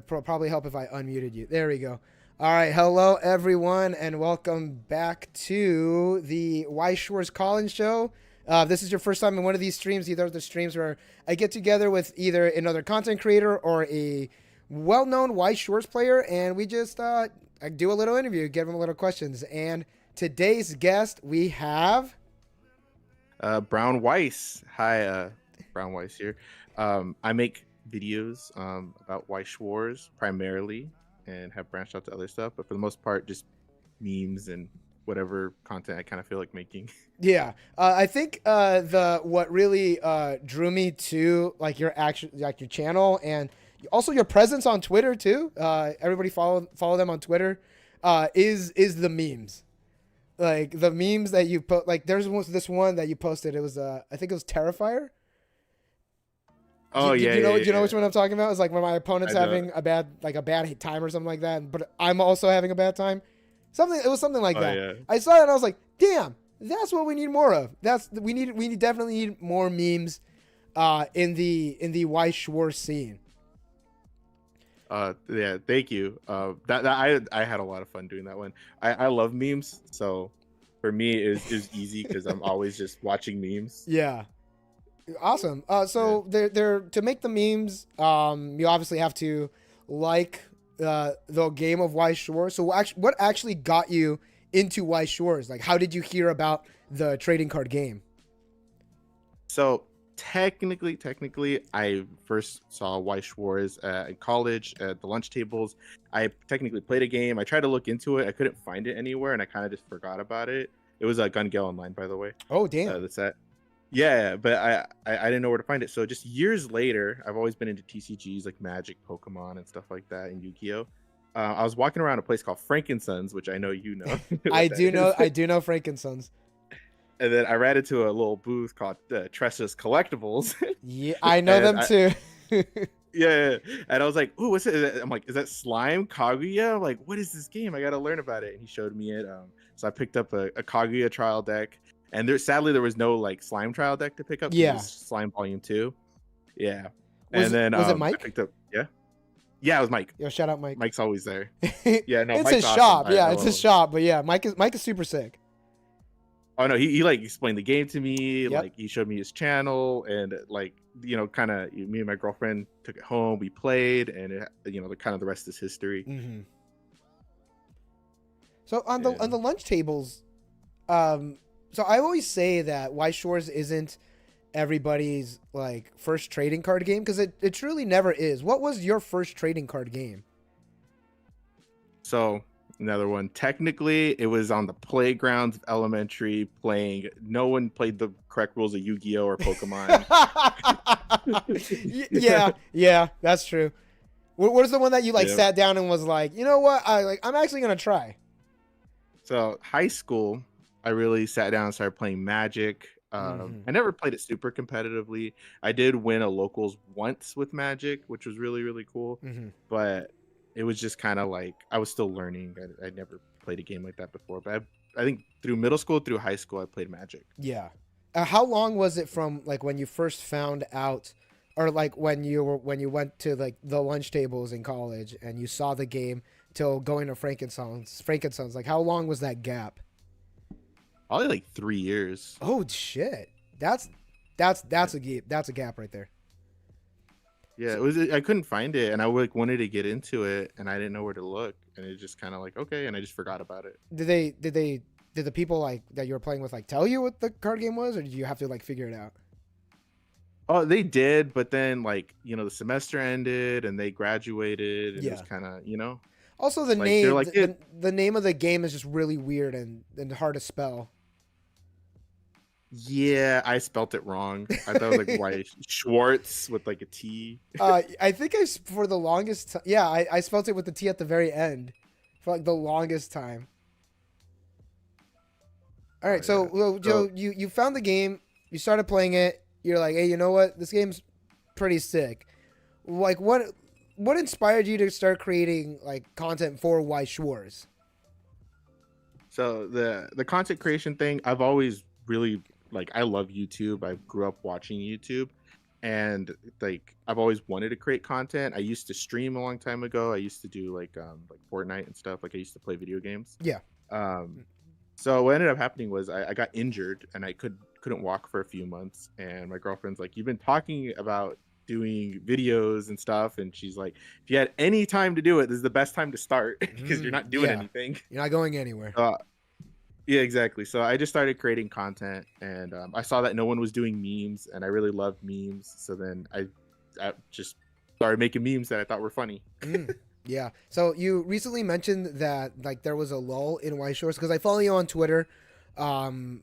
probably help if I unmuted you. There we go. All right. Hello, everyone, and welcome back to the Weiss Schwarz Collins Show. This is your first time in one of these streams. These are the streams where I get together with either another content creator or a well-known Weiss Schwarz player, and we just I do a little interview, give them a little questions. And today's guest, we have... Brown Weiss. Hi, Brown Weiss here. I make videos about Weiss Schwarz primarily and have branched out to other stuff, but for the most part, just memes and whatever content I kind of feel like making. Yeah, I think what really drew me to like your channel and also your presence on Twitter too. Everybody follow them on Twitter. Is the memes, like the memes that you put. Like there's this one that you posted. It was I think it was Terrifier. Oh Do yeah, you know yeah. which one I'm talking about? It's like when my opponent's having a bad time or something like that, but I'm also having a bad time. It was something like that. Yeah. I saw it and I was like, damn, that's what we need more of. We definitely need more memes in the Weiss Schwarz scene. Yeah, thank you. I had a lot of fun doing that one. I love memes, so for me is easy because I'm always just watching memes. Yeah. Awesome. So they're to make the memes, you obviously have to like the game of Weiss Schwarz. So what actually got you into Weiss Schwarz? Like, how did you hear about the trading card game? So technically, I first saw Weiss Schwarz in college at the lunch tables. I technically played a game. I tried to look into it. I couldn't find it anywhere, and I kind of just forgot about it. It was a Gun Gale Online, by the way. Oh, damn. The set. Yeah, but I didn't know where to find it. So just years later, I've always been into TCGs like Magic, Pokemon, and stuff like that, and Yu-Gi-Oh. I was walking around a place called Frankensons, which I know you know. I do know Frankensons. And then I ran into a little booth called Tressa's Collectibles. Yeah, I know them too. Yeah, and I was like, "Ooh, what's it?" I'm like, "Is that Slime Kaguya?" I'm like, "What is this game? I gotta learn about it." And he showed me it. So I picked up a Kaguya trial deck. And sadly there was no like slime trial deck to pick up. Yeah, it was Slime Volume 2. Yeah, was it Mike? I picked up. Yeah, it was Mike. Yo, shout out Mike. Mike's always there. Yeah, no, it's Mike's his awesome. shop. Yeah, it's his shop. But yeah, Mike is super sick. Oh no, he like explained the game to me. Yep. Like he showed me his channel, and like kind of me and my girlfriend took it home. We played, and the rest is history. Mm-hmm. So on the lunch tables, so I always say that Weiss Schwarz isn't everybody's like first trading card game because it truly never is. What was your first trading card game? So another one. Technically, it was on the playgrounds of elementary playing. No one played the correct rules of Yu-Gi-Oh or Pokemon. yeah, that's true. What was the one that you sat down and was like, you know what? I'm actually gonna try. So high school, I really sat down and started playing Magic. I never played it super competitively. I did win a locals once with Magic, which was really, really cool. But it was just kind of like I was still learning. I never played a game like that before. But I think through middle school, through high school, I played Magic. Yeah. How long was it from like when you first found out, or like when you went to like the lunch tables in college and you saw the game till going to Frankensons? Like how long was that gap? Probably like 3 years. Oh shit, that's a gap right there. Yeah, it was. I couldn't find it, and I wanted to get into it, and I didn't know where to look, and it just kind of like okay, and I just forgot about it. Did the people like that you were playing with like tell you what the card game was, or did you have to like figure it out? Oh, they did, but then like the semester ended, and they graduated, and it was kind of Also, the name the name of the game is just really weird and hard to spell. Yeah, I spelt it wrong. I thought it was like Weiss Schwarz with like a T. I think for the longest time, I spelt it with the T at the very end for like the longest time. All right, so Joe, you found the game, you started playing it. You're like, hey, you know what? This game's pretty sick. Like, what inspired you to start creating like content for Weiss Schwarz? So the content creation thing, I've always really I love YouTube. I grew up watching YouTube, and like I've always wanted to create content. I used to stream a long time ago. I used to do like Fortnite and stuff. Like I used to play video games. Yeah. Um, so what ended up happening was I got injured and I couldn't walk for a few months. And my girlfriend's like, "You've been talking about doing videos and stuff," and she's like, "If you had any time to do it, this is the best time to start because you're not doing Yeah. anything." You're not going anywhere. Yeah, exactly. So I just started creating content, and I saw that no one was doing memes, and I really loved memes. So then I just started making memes that I thought were funny. Yeah. So you recently mentioned that like there was a lull in Weiss Schwarz because I follow you on Twitter, and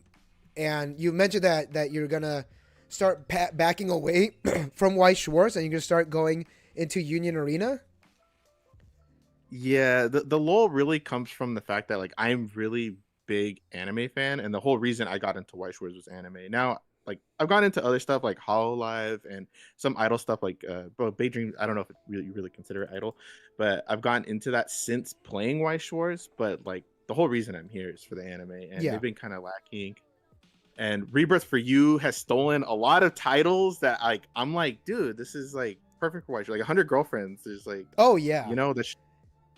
you mentioned that you're gonna start backing away from Weiss Schwarz and you're gonna start going into Union Arena. Yeah, the lull really comes from the fact that like I'm really big anime fan, and the whole reason I got into White Shores was anime. Now, like I've gone into other stuff like Hololive and some idol stuff like Daydream. I don't know if you really consider it idol, but I've gotten into that since playing White Shores. But like the whole reason I'm here is for the anime, and Yeah. they've been kind of lacking. And Rebirth for You has stolen a lot of titles that like I'm like, dude, this is like perfect for White Shores. Like 100 Girlfriends is like, Oh yeah. you know,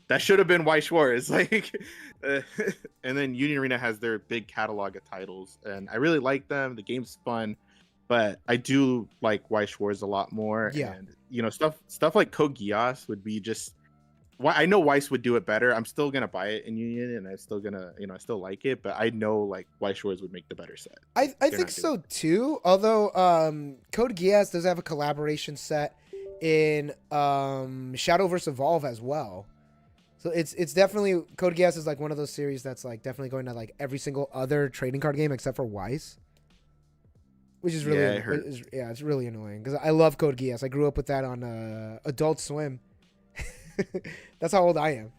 that should have been Weiss Schwarz. Like, and then Union Arena has their big catalog of titles, and I really like them. The game's fun, but I do like Weiss Schwarz a lot more. Yeah. And you know, stuff like Code Geass would be just. Why I know Weiss would do it better. I'm still gonna buy it in Union, and I'm still gonna, you know, I still like it, but I know like Weiss Schwarz would make the better set. I think so too. Although Code Geass does have a collaboration set in Shadow vs Evolve as well. So it's definitely Code Geass is like one of those series that's like definitely going to like every single other trading card game except for Weiss, which is really it's really annoying because I love Code Geass. I grew up with that on Adult Swim. That's how old I am.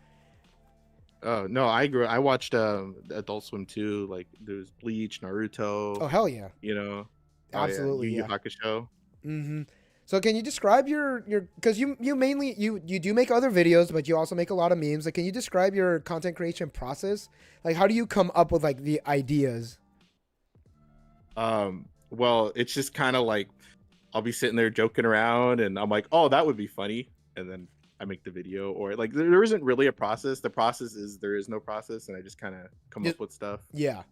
Oh no, I watched Adult Swim too. Like there's Bleach, Naruto. Oh hell yeah! You know, Absolutely, Yu Yu Hakusho. Mm-hmm. So can you describe your because you mainly you do make other videos, but you also make a lot of memes. Like, can you describe your content creation process? Like, how do you come up with like the ideas? Well, it's just kind of like I'll be sitting there joking around, and I'm like, oh, that would be funny, and then I make the video. Or like there isn't really a process. The process is there is no process, and I just kind of come up with stuff. Yeah.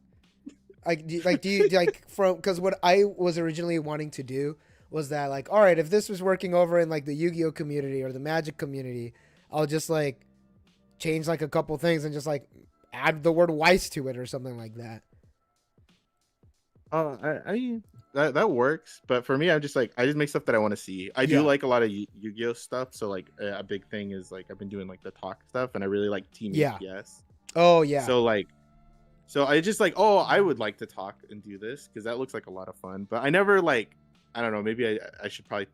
Do you like from because what I was originally wanting to do was that like, all right, if this was working over in like the Yu-Gi-Oh community or the Magic community, I'll just like change like a couple things and just like add the word Weiss to it or something like that. I mean that works, but for me, I just make stuff that I want to see. I do like a lot of Yu-Gi-Oh stuff, so like a big thing is like I've been doing like the talk stuff, and I really like Team APS. Oh yeah. So I just like, oh, I would like to talk and do this because that looks like a lot of fun. But I never like, I don't know, maybe I should probably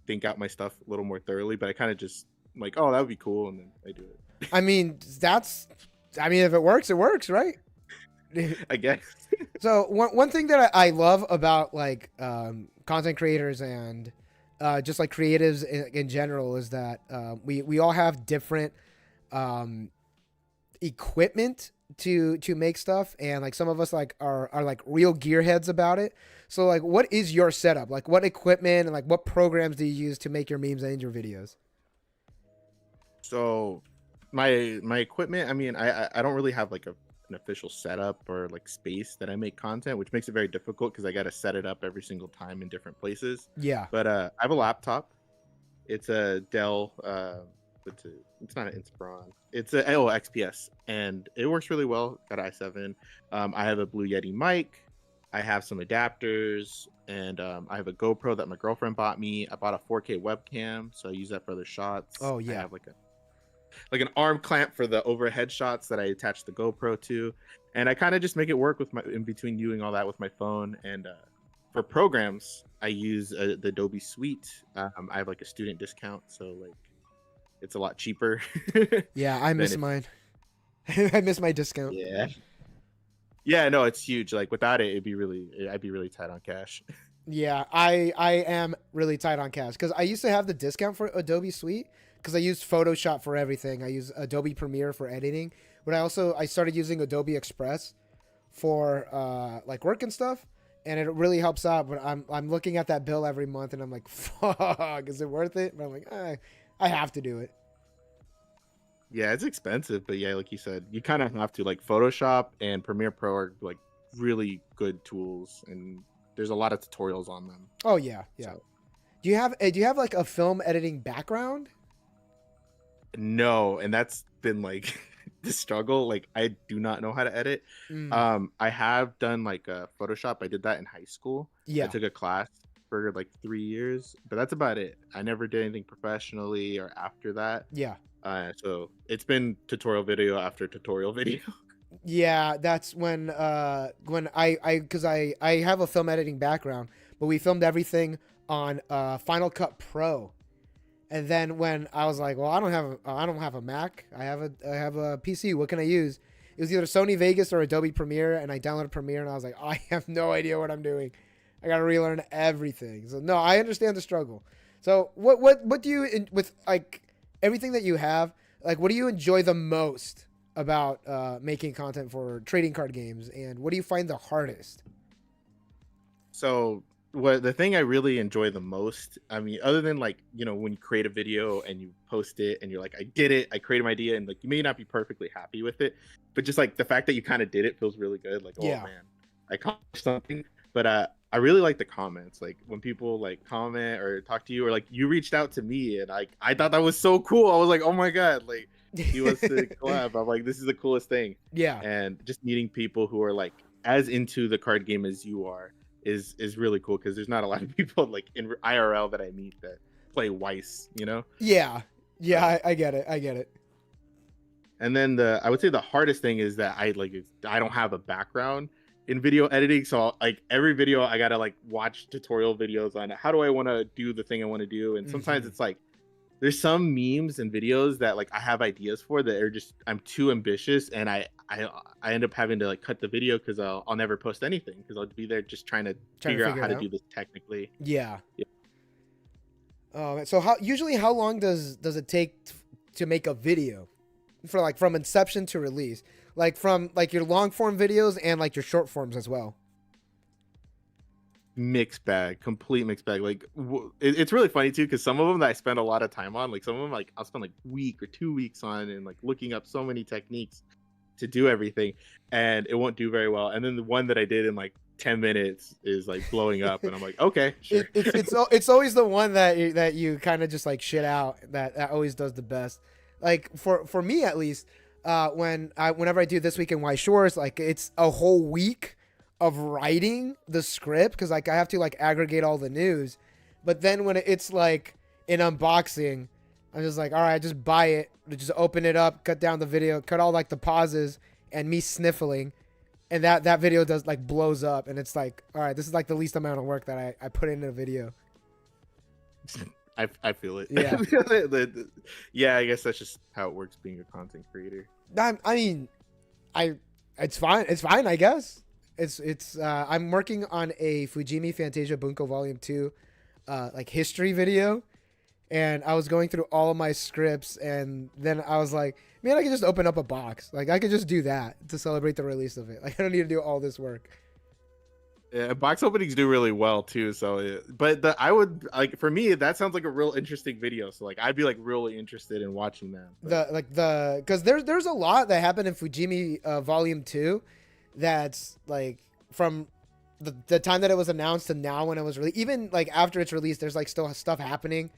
think out my stuff a little more thoroughly. But I kind of just like, oh, that would be cool, and then I do it. I mean, if it works, right? I guess. So one thing that I love about like content creators and just like creatives in general is that we all have different equipment to make stuff, and like some of us like are like real gearheads about it. So like, what is your setup? Like, what equipment and like what programs do you use to make your memes and your videos? So my equipment, I mean, I don't really have like an official setup or like space that I make content, which makes it very difficult because I got to set it up every single time in different places. Yeah. But I have a laptop. It's a Dell. It's not an Inspiron. It's a XPS, and it works really well. Got i7. I have a Blue Yeti mic. I have some adapters, and I have a GoPro that my girlfriend bought me. I bought a 4K webcam, so I use that for other shots. Oh yeah. I have like an arm clamp for the overhead shots that I attach the GoPro to, and I kind of just make it work with my in between doing all that with my phone. And for programs, I use the Adobe Suite. I have like a student discount, so like it's a lot cheaper. Yeah, I miss mine. I miss my discount. Yeah, no, it's huge. Like without it, I'd be really tight on cash. Yeah, I am really tight on cash because I used to have the discount for Adobe Suite because I use Photoshop for everything. I use Adobe Premiere for editing, but I started using Adobe Express for like work and stuff. and it really helps out. But I'm looking at that bill every month, and I'm like, fuck, is it worth it? But I'm like, I have to do it. Yeah, it's expensive, but yeah, like you said, you kind of have to. Like Photoshop and Premiere Pro are like really good tools, and there's a lot of tutorials on them. Oh yeah, yeah. So, Do you have like a film editing background? no, and that's been like the struggle. Like I do not know how to edit. Mm, I have done like Photoshop. I did that in high school. I yeah, took a class for like 3 years, but that's about it. I never did anything professionally or after that. yeah. So it's been tutorial video after tutorial video. Yeah, that's when because I have a film editing background, but we filmed everything on Final Cut Pro. And then when I was like, well, I don't have a Mac. I have a PC. What can I use? It was either Sony Vegas or Adobe Premiere, and I downloaded Premiere, and I was like, I have no idea what I'm doing. I got to relearn everything. So no, I understand the struggle. So what do you with like everything that you have, like what do you enjoy the most about making content for trading card games, and what do you find the hardest? So what the thing I really enjoy the most, I mean, other than like, when you create a video and you post it and you're like, I did it, I created my idea, and like you may not be perfectly happy with it, but just like the fact that you kind of did it feels really good. Like, oh Yeah. man, I accomplished something. But I really like the comments, like when people like comment or talk to you, or like you reached out to me, and I thought that was so cool. I was like, oh my god, like he wants to collab. I'm like, this is the coolest thing. Yeah. And just meeting people who are like as into the card game as you are is really cool, because there's not a lot of people like in IRL that I meet that play Weiss, Yeah. Yeah, I get it. I get it. And then I would say the hardest thing is that I don't have a background in video editing, so like every video I gotta like watch tutorial videos on how do I want to do the thing I want to do, and sometimes it's like there's some memes and videos that like I have ideas for that are just I'm too ambitious, and I end up having to like cut the video because I'll never post anything because I'll be there just trying to figure out how to do this technically. Yeah. Yeah. So how long does it take to make a video for like from inception to release, like from like your long form videos and like your short forms as well? Mixed bag, complete mixed bag. Like it's really funny too, because some of them that I spend a lot of time on, like some of them like I'll spend like week or 2 weeks on, and like looking up so many techniques to do everything, and it won't do very well. And then the one that I did in like 10 minutes is like blowing up, and I'm like, okay, sure. It's always the one that you kind of just like shit out that always does the best. Like for me at least, whenever I do This Week in Weiss Schwarz, like it's a whole week of writing the script, because like I have to like aggregate all the news. But then when it's like an unboxing, I'm just like, all right, just buy it, just open it up, cut down the video, cut all like the pauses and me sniffling, and that video does like blows up, and it's like, all right, this is like the least amount of work that I put into a video. I feel it. Yeah. Yeah, I guess that's just how it works being a content creator. I mean, it's fine. It's fine, I guess. It's I'm working on a Fujimi Fantasia Bunko Volume 2 like history video, and I was going through all of my scripts, and then I was like, man, I could just open up a box. Like I could just do that to celebrate the release of it. Like I don't need to do all this work. Yeah, box openings do really well too. So, but I would like, for me, that sounds like a real interesting video. So like, I'd be like really interested in watching that. But... Because there's a lot that happened in Fujimi Volume 2, that's like from the time that it was announced to now when it was released. Even like after it's released, there's like still stuff happening.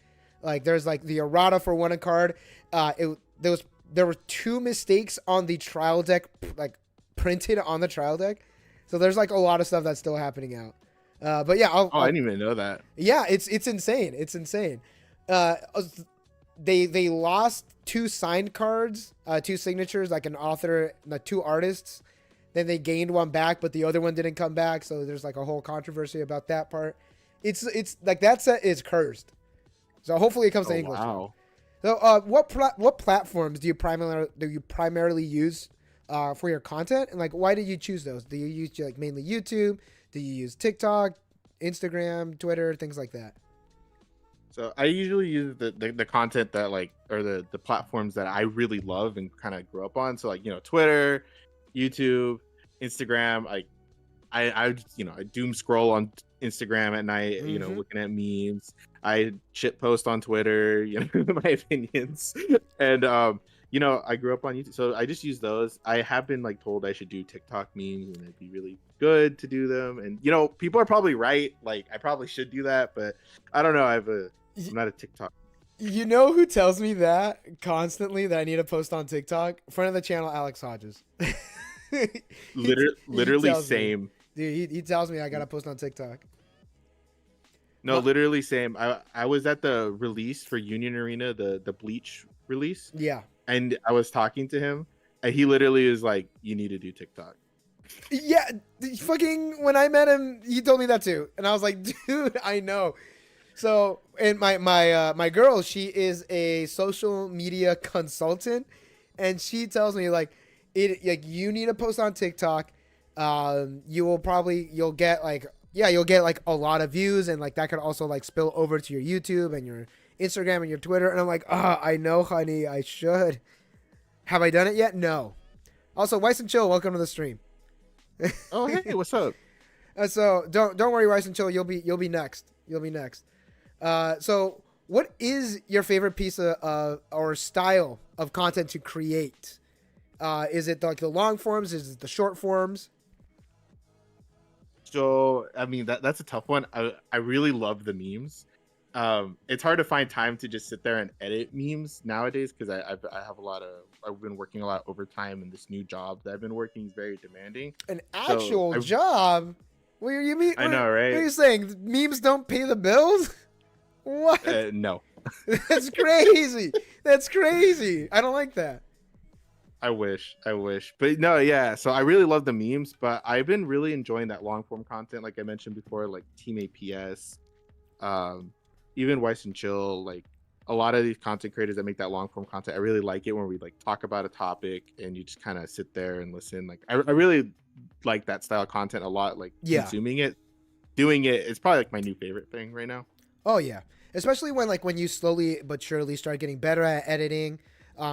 Like there's like the errata for one card. There were 2 mistakes on the trial deck, like printed on the trial deck. So there's like a lot of stuff that's still happening out. But yeah, I didn't even know that. Yeah, it's insane. It's insane. They lost 2 signed cards, 2 signatures, like an author, 2 artists. Then they gained one back, but the other one didn't come back. So there's like a whole controversy about that part. It's like that set is cursed. So hopefully it comes to English. Wow. So what platforms do you primarily use for your content, and like why did you choose those? Do you use like mainly YouTube? Do you use TikTok, Instagram, Twitter, things like that? So I usually use the content that like, or the platforms that I really love and kind of grew up on. So like, Twitter, YouTube, Instagram. I I doom scroll on Instagram at night, Mm-hmm. looking at memes. I shit post on Twitter, my opinions. And I grew up on YouTube, so I just use those. I have been like told I should do TikTok memes and it'd be really good to do them. And people are probably right. Like I probably should do that, but I don't know. I'm not a TikTok. You know who tells me that constantly that I need to post on TikTok? Friend of the channel, Alex Hodges. He Literally tells me, same. dude. He tells me I gotta post on TikTok. No, literally same. I was at the release for Union Arena, the Bleach release, Yeah. and I was talking to him, and he literally is like, "You need to do TikTok." Yeah, fucking when I met him, he told me that too, and I was like, dude, I know. So, and my girl, she is a social media consultant, and she tells me like, you need to post on TikTok. You'll get like a lot of views, and like that could also like spill over to your YouTube and your Instagram and your Twitter. And I'm like, I know, honey, I should. Have I done it yet? No. Also, Weiss and Chill, welcome to the stream. Oh, hey, what's up? So don't worry, Weiss and Chill. You'll be next. You'll be next. So what is your favorite piece of or style of content to create? Is it like the long forms? Is it the short forms? So, I mean, that's a tough one. I really love the memes. It's hard to find time to just sit there and edit memes nowadays because I've been working a lot overtime, and this new job that I've been working is very demanding. An actual job? What do you mean? I know, right? What are you saying? Memes don't pay the bills? What? No. That's crazy. That's crazy. I don't like that. I wish, but no, yeah. So I really love the memes, but I've been really enjoying that long form content, like I mentioned before, like Team APS, even Weiss and Chill. Like a lot of these content creators that make that long form content, I really like it when we like talk about a topic and you just kind of sit there and listen. Like I really like that style of content a lot. Like consuming it, doing it, it's probably like my new favorite thing right now. Oh yeah, especially when you slowly but surely start getting better at editing.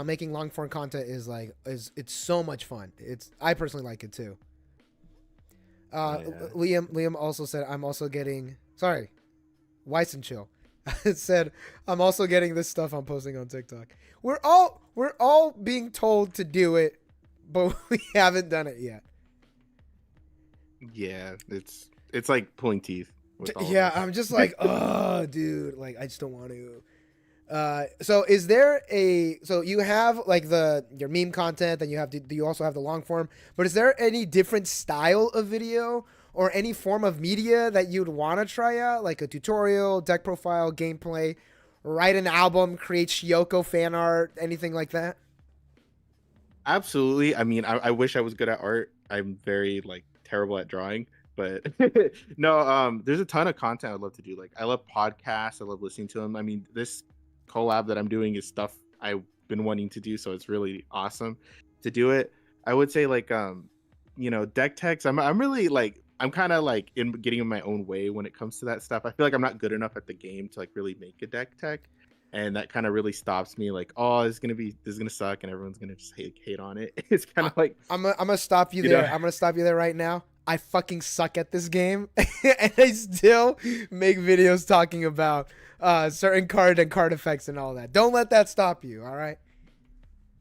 Making long form content is it's so much fun. I personally like it too. Liam also said I'm also getting Weiss and Chill. It said I'm also getting this stuff I'm posting on TikTok. We're all being told to do it, but we haven't done it yet. Yeah, it's like pulling teeth. Yeah, I'm just like, oh, dude, like I just don't want to. So is there so you have like your meme content, then you also have the long form, but is there any different style of video or any form of media that you'd want to try out, like a tutorial, deck profile, gameplay, write an album, create Shioko fan art, anything like that? Absolutely. I mean, I wish I was good at art. I'm very like terrible at drawing, but no, there's a ton of content I'd love to do. Like I love podcasts. I love listening to them. I mean, this collab that I'm doing is stuff I've been wanting to do, so it's really awesome to do it. I would say like deck techs. I'm really like I'm kind of like getting in my own way when it comes to that stuff. I feel like I'm not good enough at the game to like really make a deck tech, and that kind of really stops me. Like, oh, this is gonna suck, and everyone's gonna just hate on it. It's kind of like I'm gonna stop you there. I'm gonna stop you there right now. I fucking suck at this game, and I still make videos talking about certain card and card effects and all that. Don't let that stop you. All right.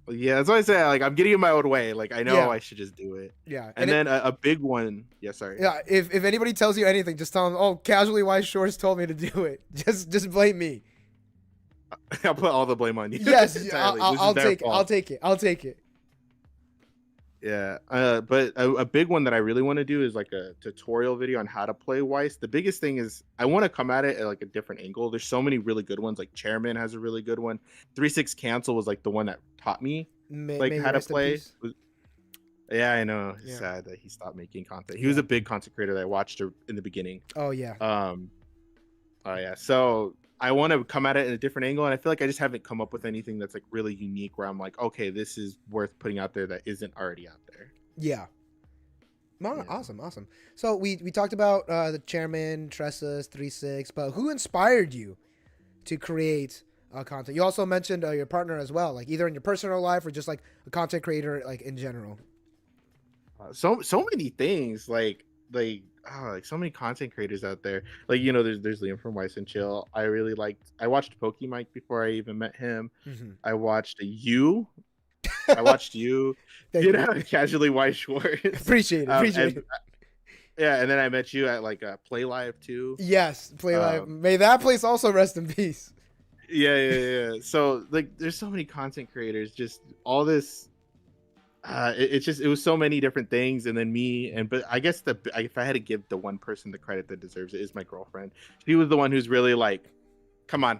Yeah, that's what I say. Like I'm getting in my own way. Like I know I should just do it. Yeah. And then a big one. Yeah, sorry. Yeah. If anybody tells you anything, just tell them, oh, casually Weiss Schwarz told me to do it. Just blame me. I'll put all the blame on you. Yes, I'll take it. I'll take it. Yeah, but a big one that I really want to do is like a tutorial video on how to play Weiss. The biggest thing is I want to come at it at like a different angle. There's so many really good ones. Like Chairman has a really good one. 3-6 Cancel was like the one that taught me how to play. Yeah, I know. It's sad that he stopped making content. He was a big content creator that I watched in the beginning. Oh yeah. Oh yeah. So I want to come at it in a different angle, and I feel like I just haven't come up with anything that's like really unique where I'm like, okay, this is worth putting out there that isn't already out there. Yeah. Awesome. So we talked about the Chairman, Tressa's, 3-6, but who inspired you to create content? You also mentioned your partner as well, like either in your personal life or just like a content creator, like in general. So many things. Like like so many content creators out there. Like, there's Liam from Weiss and Chill. I watched Pokemike before I even met him. Mm-hmm. I watched you. I watched you. Thank you. Casually Weiss Schwarz. Appreciate it. Appreciate it. Yeah, and then I met you at like Play Live too. Yes, Play Live. May that place also rest in peace. Yeah. So like, there's so many content creators. Just all this. It was so many different things, and then me, but I guess if I had to give the one person the credit that deserves it, is my girlfriend. She was the one who's really like, come on,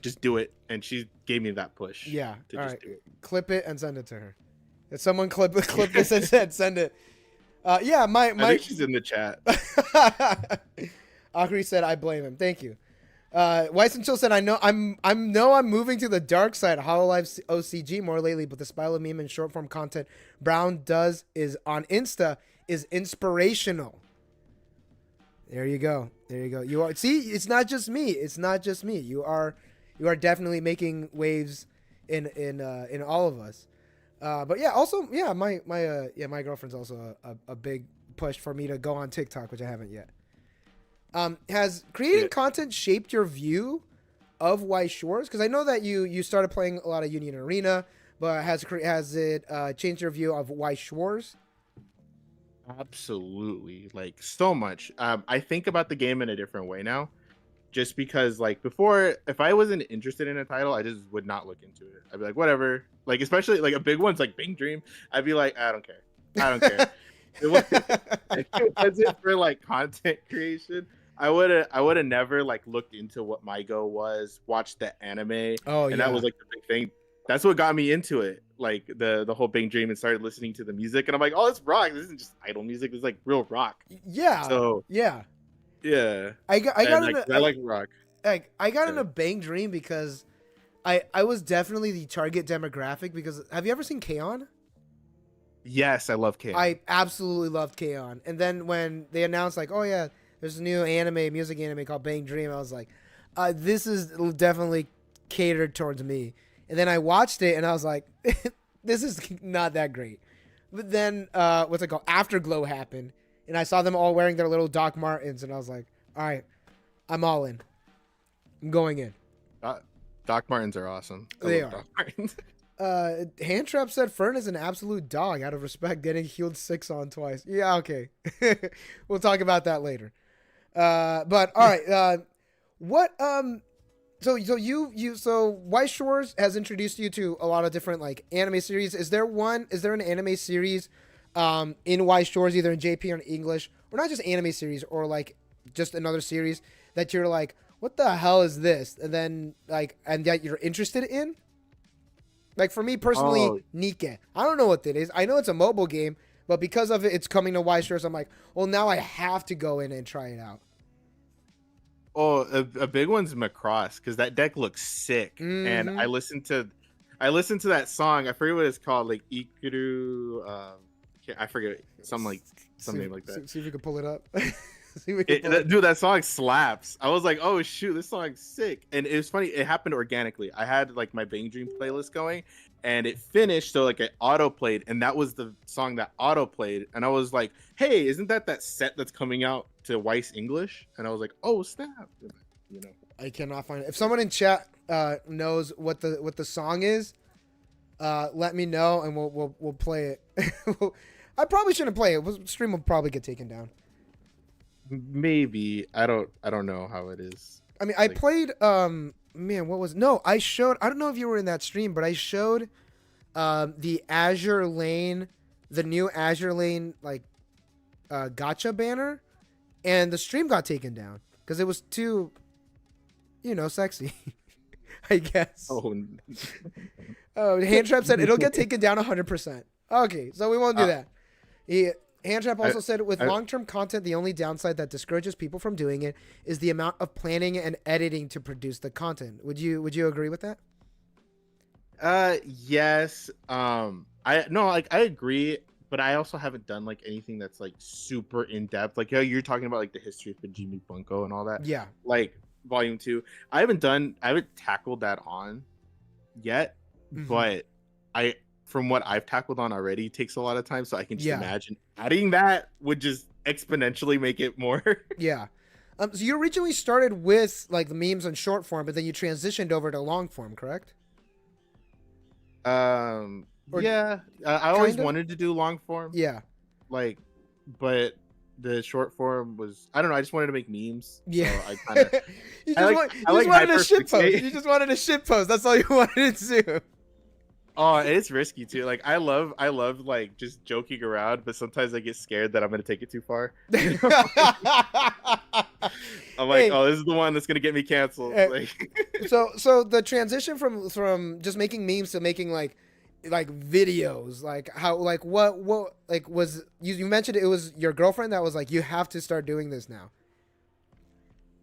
just do it, and she gave me that push. Yeah. To all just right. do it. Clip it and send it to her. If someone clip this and send it. Yeah, my I think she's in the chat. Akri said, "I blame him." Thank you. Weiss and Chill said, I'm moving to the dark side. Hololive OCG more lately, but the Spilo meme and short form content Brown does is on Insta is inspirational. There you go. You are it's not just me. You are definitely making waves in all of us. But yeah, also my girlfriend's also a big push for me to go on TikTok, which I haven't yet. Has creating content shaped your view of Weiss Schwarz? Because I know that you started playing a lot of Union Arena, but has it changed your view of Weiss Schwarz? Absolutely, like so much. I think about the game in a different way now, just because like before, if I wasn't interested in a title, I just would not look into it. I'd be like, whatever. Like, especially like a big one's like Bing Dream, I'd be like, I don't care. If it wasn't for like content creation, I would have never like looked into what my go was, watched the anime. That was like the big thing. That's what got me into it, like the whole Bing Dream, and started listening to the music, and I'm like, oh, it's rock. This isn't just idol music. This is like real rock. Yeah. So yeah. I like rock. Like I got into Bang Dream because I was definitely the target demographic. Because have you ever seen K-On? Yes, I love K-On. I absolutely loved K-On. And then when they announced like, oh yeah, there's a new music anime called Bang Dream, I was like, this is definitely catered towards me. And then I watched it and I was like, this is not that great. But then what's it called? Afterglow happened, and I saw them all wearing their little Doc Martens, and I was like, all right, I'm all in. I'm going in. Doc Martens are awesome. They are. Doc Martens. Handtrap said Fern is an absolute dog out of respect, getting healed 6 on twice. Yeah, okay. We'll talk about that later. But all right, so Weiss Schwarz has introduced you to a lot of different like anime series. Is there an anime series in Weiss Schwarz, either in JP or in English, or not just anime series, or like just another series that you're like, what the hell is this? And then and that you're interested in? Like for me personally, Nikke. I don't know what that is. I know it's a mobile game, but because of it's coming to Weiss Schwarz, I'm like, well, now I have to go in and try it out. Oh, a big one's Macross, because that deck looks sick. Mm-hmm. And I listened to that song. I forget what it's called, like Ikuru. I forget some name like that. See if we can pull it up. Dude, that song slaps. I was like, oh shoot, this song's sick. And it was funny. It happened organically. I had like my Bang Dream playlist going, and it finished, so like it auto played, and that was the song that auto played. And I was like, hey, isn't that set that's coming out to Weiss English? And I was like, oh snap. I cannot find it. If someone in chat knows what the song is, let me know and we'll play it. I probably shouldn't play it. Stream will probably get taken down. Maybe. I don't know how it is. I mean, I played I showed, I don't know if you were in that stream, but I showed the Azure Lane, the new Azure Lane like gacha banner, and the stream got taken down because it was too sexy. I guess. Handtrap said it'll get taken down 100%. Okay, so we won't do that. Handtrap also said with long-term content, the only downside that discourages people from doing it is the amount of planning and editing to produce the content. Would you agree with that? Yes. I agree, but I also haven't done like anything that's like super in depth. Like you're talking about like the history of Hajime Bunko and all that. Yeah. Like Volume 2. I haven't tackled that on yet, but from what I've tackled on already takes a lot of time, so I can just imagine adding that would just exponentially make it more. Yeah. So you originally started with like the memes and short form, but then you transitioned over to long form, correct? Or Yeah, I always kind of? wanted to do long form, Yeah. like, but the short form was, I don't know. I just wanted to make memes, so Yeah. I kind of You I just like want I you just like wanted a shit post. hyperfixate. You just wanted a shit post. That's all you wanted to do. Oh, it's risky too. Like I love like just joking around, but sometimes I get scared that I'm gonna take it too far. You know, I'm like, Hey, oh, this is the one that's gonna get me canceled. uh, Like, so the transition from just making memes to making like videos, like how like what like was you mentioned it was your girlfriend that was like you have to start doing this now.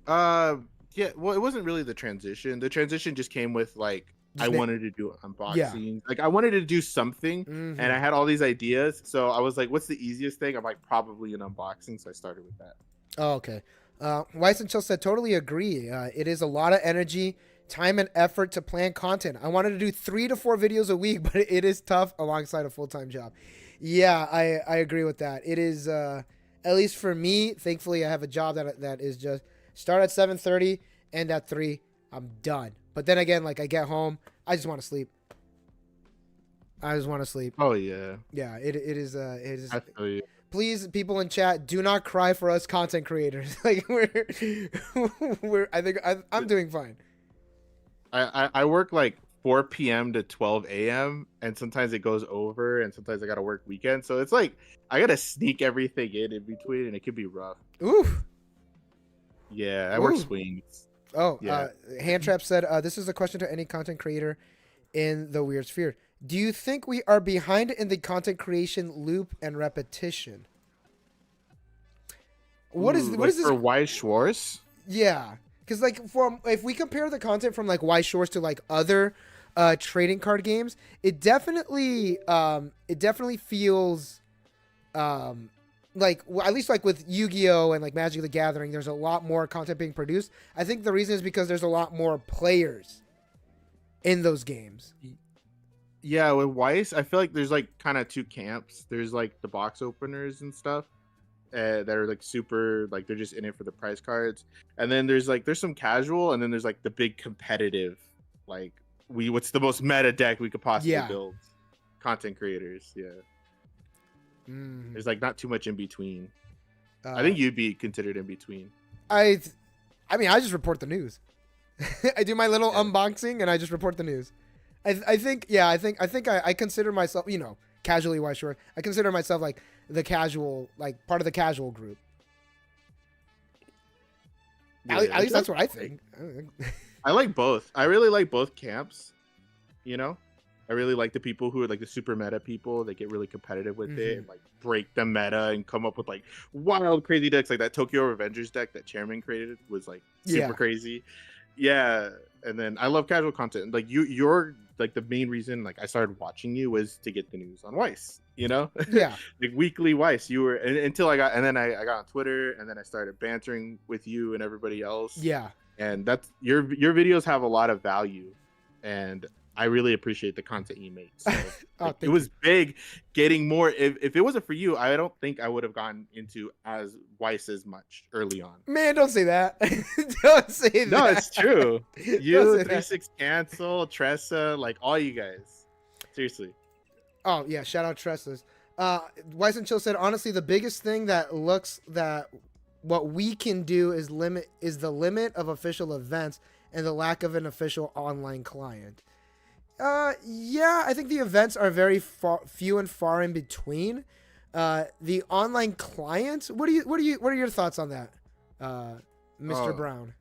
uh, yeah. Well, it wasn't really the transition. The transition just came with like I Just make wanted to do yeah. unboxings. Like I wanted to do something, and Mm-hmm. I had all these ideas. So I was like, what's the easiest thing? I'm like, probably an unboxing. So I started with that. Oh, okay. Weiss and Chill said totally agree. It is a lot of energy, time, and effort to plan content. I wanted to do 3 to 4 videos a week, but it is tough alongside a full time job. Yeah, I agree with that. It is at least for me. Thankfully, I have a job that is just start at 7:30, end at 3. I'm done. But then again, like I get home, I just want to sleep. I just want to sleep. Oh yeah, Yeah, it is. It is. I feel you. Please, people in chat, do not cry for us content creators. Like we're. I think I'm doing fine. I work like 4 p.m. to 12 a.m. and sometimes it goes over, and sometimes I gotta work weekends. So it's like I gotta sneak everything in between, and it could be rough. Oof. Yeah, I work Ooh. swings. Oh, Yeah. Handtrap said, "This is a question to any content creator in the weird sphere. Do you think we are behind in the content creation loop and repetition? Ooh, What like is this? for Weiss Schwarz? Yeah, because like from if we compare the content from like Weiss Schwarz to like other trading card games, it definitely feels um like at least like with Yu-Gi-Oh and like Magic the Gathering, there's a lot more content being produced. I think the reason is because there's a lot more players in those games. Yeah, with Weiss, I feel like there's like kind of two camps. There's like the box openers and stuff that are like super, like they're just in it for the prize cards, and then there's some casual, and then there's like the big competitive, like what's the most meta deck we could possibly Yeah. build, content creators. Yeah, Mm. there's like not too much in between. I Uh, think you'd be considered in between. I I mean I just report the news. I do my little Yeah. unboxing and I just report the news. I think yeah I consider myself casually White Short. I consider myself like the casual like part of the casual group. At least that's what I think. I like both. I really like both camps. You know, I really like the people who are like the super meta people that get really competitive with it and like break the meta and come up with like wild, crazy decks. Like that Tokyo Revengers deck that Chairman created was like super Yeah. crazy. Yeah, and then I love casual content. Like you're like the main reason like I started watching you was to get the news on Weiss. You know, Yeah. like weekly Weiss. You were until I got, and then I got on Twitter, and then I started bantering with you and everybody else. Yeah. And that's your videos have a lot of value, and I really appreciate the content you make. So Oh, like, it thank was you. big getting more. If it wasn't for you, I don't think I would have gotten into as Weiss as much early on. Man, don't say that. Don't say No, that. it's true. Don't You, say three that. six cancel, Tressa, like all you guys. Seriously. Oh yeah, shout out Tressas. Weiss and Chill said honestly the biggest thing that looks that what we can do is the limit of official events and the lack of an official online client. Yeah, I think the events are very few and far in between. The online clients. What are your thoughts on that, Mr. Brown?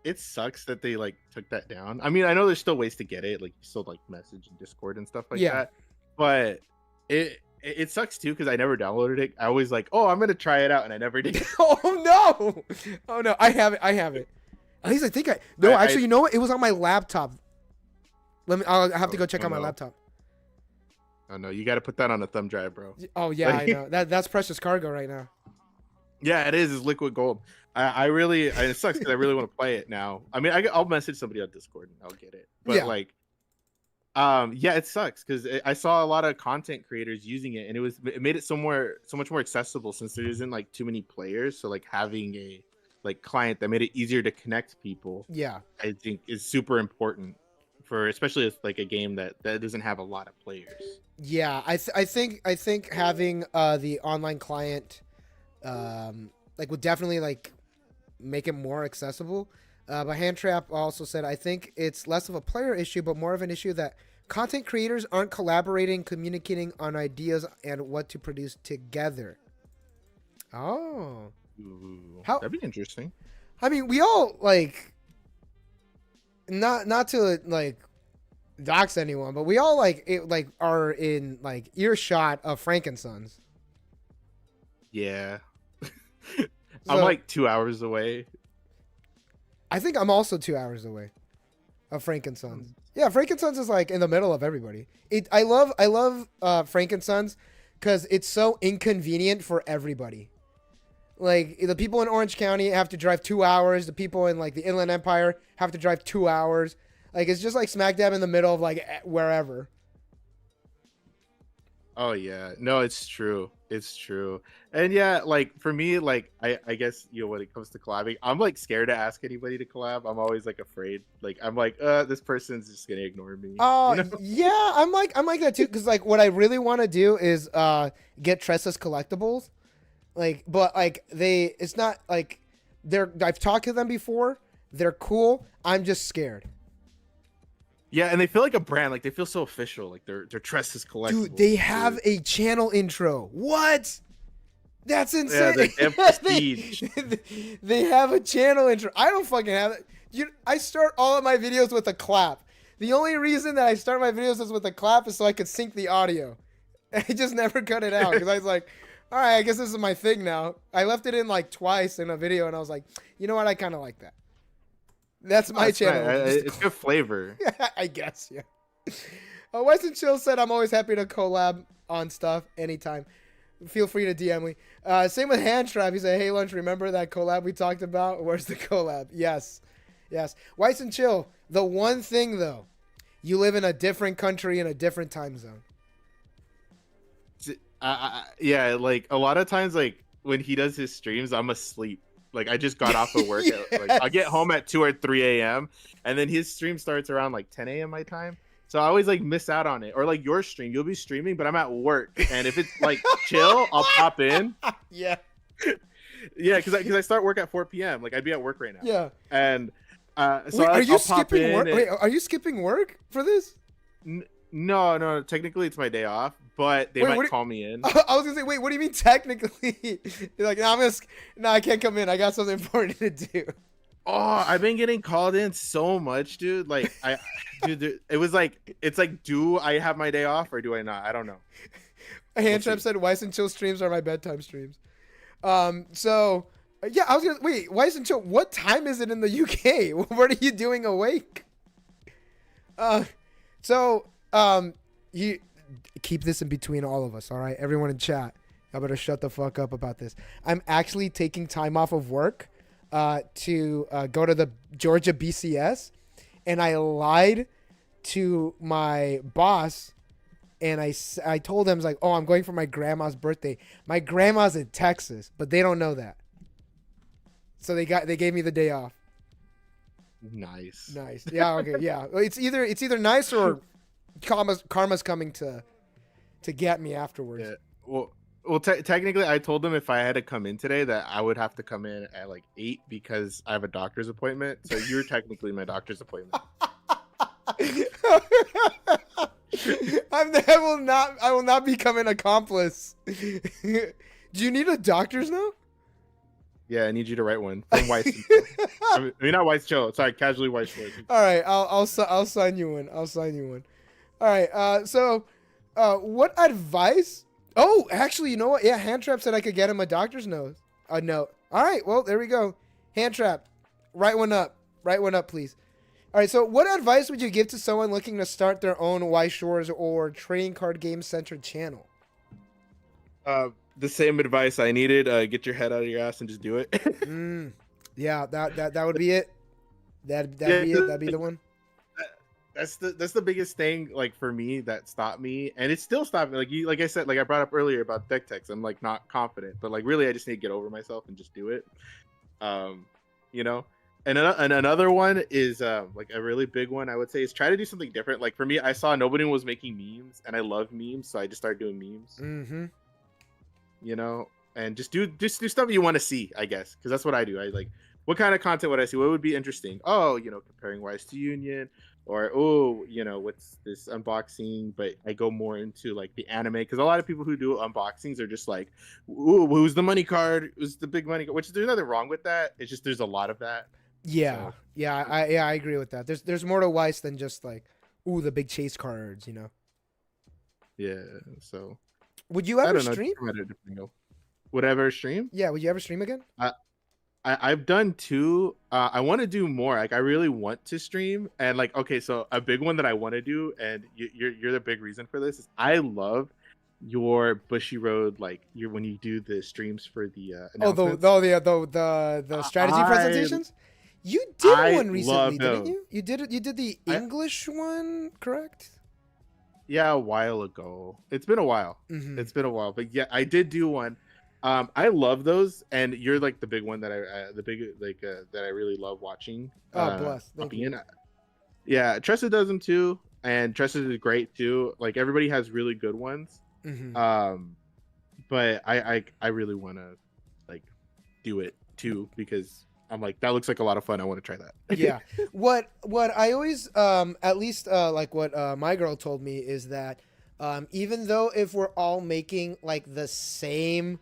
It sucks that they like took that down. I mean, I know there's still ways to get it, like you still like message and Discord and stuff like Yeah. that. But it sucks too because I never downloaded it. I always like, oh, I'm gonna try it out, and I never did. Oh no! I have it. At least I think actually, you know what? It was on my laptop. I'll have to go check on my laptop. Oh no, you got to put that on a thumb drive, bro. Oh yeah, I know that's precious cargo right now. Yeah, it is. It's liquid gold. I really, it sucks because I really want to play it now. I mean, I'll message somebody on Discord and I'll get it. But Yeah. like, Yeah, it sucks because I saw a lot of content creators using it, and it made it so much more accessible since there isn't like too many players. So like having a like client that made it easier to connect people, Yeah. I think is super important for especially if like a game that doesn't have a lot of players. Yeah, I think having the online client like would definitely like make it more accessible. But Handtrap also said, I think it's less of a player issue, but more of an issue that content creators aren't collaborating, communicating on ideas and what to produce together. Oh, Ooh, how? that'd be interesting. I mean, we all like not to like dox anyone, but we all like are in like earshot of Frankensons. Yeah, I'm So like 2 hours away. I think I'm also 2 hours away of Frankensons. Yeah, Frankensons is like in the middle of everybody. I love Frankensons because it's so inconvenient for everybody. Like the people in Orange County have to drive 2 hours. The people in like the Inland Empire have to drive 2 hours. Like it's just like smack dab in the middle of like wherever. Oh yeah, no, it's true. It's true. And yeah, like for me, like I guess when it comes to collabing, I'm like scared to ask anybody to collab. I'm always like afraid. Like I'm like, this person's just gonna ignore me. Oh You know? yeah, I'm like that too. Cause like what I really want to do is get Tressa's collectibles. Like, but like it's not like I've talked to them before. They're cool. I'm just scared. Yeah, and they feel like a brand. Like they feel so official. Like they're Tressa's collectibles. Dude, they have a channel intro. What? That's insane. Yeah, they have prestige. They have a channel intro. I don't fucking have it. I start all of my videos with a clap. The only reason that I start my videos is with a clap is so I could sync the audio. I just never cut it out because I was like, all right, I guess this is my thing now. I left it in like twice in a video and I was like, you know what? I kind of like that. That's my channel. Nice. It's good flavor. I guess, yeah. Weiss and Chill said, I'm always happy to collab on stuff anytime. Feel free to DM me. Same with Handtrap. He said, hey, Lunch, remember that collab we talked about? Where's the collab? Yes. Yes. Weiss and Chill, the one thing, though, you live in a different country in a different time zone. Yeah, like a lot of times, like when he does his streams, I'm asleep. Like I just got off of work. Yes. Like I get home at 2 or 3 a.m. and then his stream starts around like 10 a.m. my time. So I always like miss out on it. Or like your stream, you'll be streaming, but I'm at work. And if it's like chill, I'll pop in. Yeah. Yeah, because I start work at 4 p.m. Like I'd be at work right now. Yeah. And so wait, are you I'll pop skipping in work? and- Wait, are you skipping work for this? No. Technically, it's my day off, but they might call me in. I was gonna say, wait, what do you mean technically? You're like, no, I can't come in. I got something important to do. Oh, I've been getting called in so much, dude. Like, dude, it's like, do I have my day off or do I not? I don't know. Handtrap said, Weiss and Chill streams are my bedtime streams. So yeah, I was gonna wait. Weiss and Chill, what time is it in the UK? What are you doing awake? You keep this in between all of us, all right? Everyone in chat, I better shut the fuck up about this. I'm actually taking time off of work to go to the Georgia BCS, and I lied to my boss, and I told him, I was like, oh, I'm going for my grandma's birthday. My grandma's in Texas, but they don't know that. So they gave me the day off. Nice. Yeah, okay, yeah. It's either nice or karma's coming to get me afterwards. Yeah. Well, technically, I told them if I had to come in today that I would have to come in at like 8 because I have a doctor's appointment. So you're technically my doctor's appointment. I will not become an accomplice. Do you need a doctor's note? Yeah, I need you to write one from Weiss. I mean, not Weiss Chill. Sorry, casually Weiss Schwarz. All right, I'll sign you one. I'll sign you one. All right. So, what advice? Oh, actually, you know what? Yeah, Handtrap said I could get him a doctor's note. A note. All right. Well, there we go. Handtrap, write one up. Write one up, please. All right. So, what advice would you give to someone looking to start their own Weiss Schwarz or trading card game centered channel? The same advice I needed. Get your head out of your ass and just do it. Yeah, that would be it. That'd be it. That'd be the one. that's the biggest thing like for me that stopped me, and it's still stopping. Like I said, like I brought up earlier about deck techs. I'm like not confident, but like really I just need to get over myself and just do it. Um, you know. And another one is like a really big one I would say is try to do something different. Like for me, I saw nobody was making memes, and I love memes, so I just started doing memes. Mm-hmm. You know, and just do stuff you want to see, I guess, because that's what I do. I like what kind of content would I see? What would be interesting? Oh, you know, comparing Weiss to Union, or oh, you know, what's this unboxing? But I go more into like the anime because a lot of people who do unboxings are just like, ooh, who's the money card? Who's the big money card? Which there's nothing wrong with that. It's just there's a lot of that. Yeah, So, I agree with that. There's more to Weiss than just like, ooh, the big chase cards, you know. yeah. So Would you I ever don't know. stream? Would I ever stream? Yeah, would you ever stream again? I've done two. I want to do more. Like I really want to stream, and like okay, so a big one that I want to do, and you're the big reason for this is I love your bushiroad like when you do the streams for the announcements. The strategy presentations. You did one recently, didn't you? You did the English one, correct? Yeah, a while ago. It's been a while. Mm-hmm. It's been a while, but yeah, I did do one. I love those, and you're like the big one that that I really love watching. Oh, bless. Thank you. Yeah, Tressa does them too, and Tressa is great too. Like everybody has really good ones. Mm-hmm. But I really want to like do it too because I'm like that looks like a lot of fun. I want to try that. Yeah. What I always at least like what my girl told me is that even though if we're all making like the same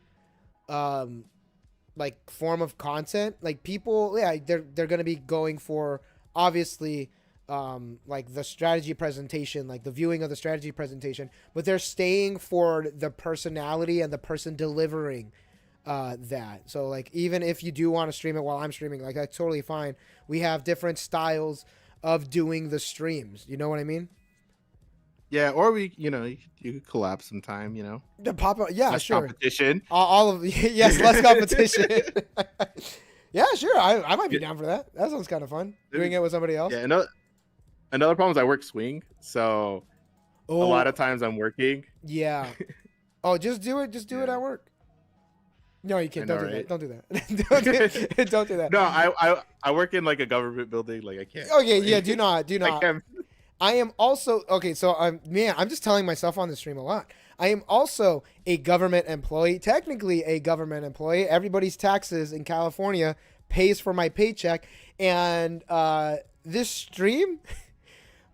like form of content, like people, yeah, they're gonna be going for obviously like the strategy presentation, like the viewing of the strategy presentation, but they're staying for the personality and the person delivering that. So like even if you do want to stream it while I'm streaming, like that's totally fine. We have different styles of doing the streams. You know what I mean? Yeah, or we, you know, you could collab sometime, you know. The pop up, yeah, less sure. competition. All of yes, less competition. Yeah, sure. I might be down for that. That sounds kind of fun. Doing it with somebody else. Yeah, another problem is I work swing, so a lot of times I'm working. Yeah. Oh, just do it. Just do it at work. No, you can't. Don't do that. Don't do that. Don't do that. No, I work in like a government building. Like I can't. Okay, yeah. Do not. I am also okay. So I'm just telling myself on the stream a lot. I am also a government employee. Technically, a government employee. Everybody's taxes in California pays for my paycheck, and this stream,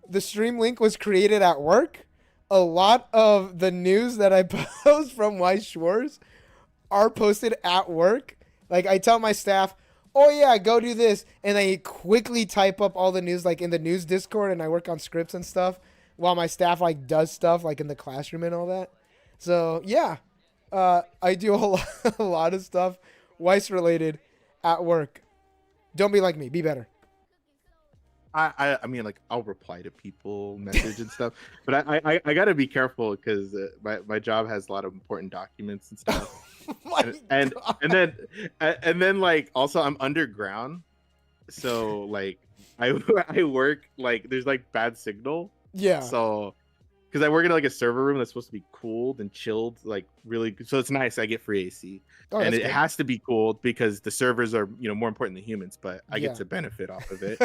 the stream link was created at work. A lot of the news that I post from Weiss Schwarz are posted at work. Like I tell my staff, oh yeah, go do this, and I quickly type up all the news like in the news Discord, and I work on scripts and stuff while my staff like does stuff like in the classroom and all that. So yeah, I do a lot of stuff Weiss related at work. Don't be like me. Be better. I mean, like I'll reply to people, message and stuff, but I gotta be careful because my job has a lot of important documents and stuff. and then like also I'm underground, so like I work like there's like bad signal. Yeah. So because I work in like a server room that's supposed to be cooled and chilled, like really, so it's nice. I get free AC, and it has to be cooled because the servers are, you know, more important than humans. But I get to benefit off of it.